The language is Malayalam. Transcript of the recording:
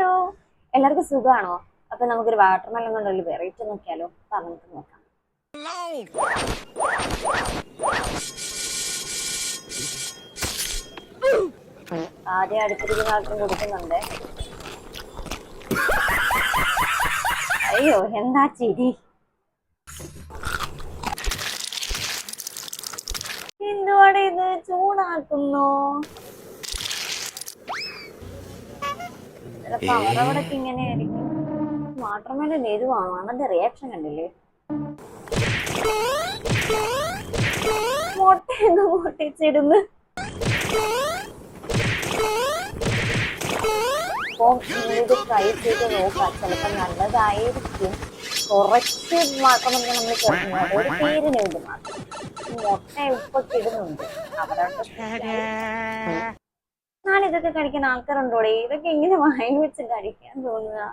ഹലോ, എല്ലാവർക്കും സുഖാണോ? അപ്പൊ നമുക്കൊരു വാട്ടർമെലൺ കൊണ്ടൊരു വെറൈറ്റി നോക്കിയാലോ? നമുക്ക് നോക്കാം. ആദ്യം അടുത്തിരിക്കുന്ന ആൾക്കും കൊടുക്കുന്നുണ്ട്. അയ്യോ, എന്താ ചിരി? എന്തുവാടെ ഇത്, ചൂടാക്കുന്നു? ചിലപ്പോ അവരവിടൊക്കെ ഇങ്ങനെയായിരിക്കും. വാട്ടർമെലൺ എരിവാണോ? അവന്റെ റിയാക്ഷൻ കണ്ടില്ലേ? മുട്ടയൊക്കെ പൊട്ടിച്ചിടുന്നു. അപ്പം നിങ്ങളിത് ട്രൈ ചെയ്ത് നോക്കാം, ചിലപ്പോ നല്ലതായിരിക്കും. കുറച്ച് മാത്രം നമ്മൾ ചേർക്കുന്നത്, ഒരു പേരിന് വേണ്ടി മാത്രം. മുട്ട ഉപ്പൊക്കെ ഇടുന്നുണ്ട് അവരവിടെ. നാളിതൊക്കെ കഴിക്കുന്ന ആൾക്കാരുണ്ടോടെ? ഇതൊക്കെ എങ്ങനെ വാങ്ങി വെച്ച് കഴിക്കാൻ തോന്നുക?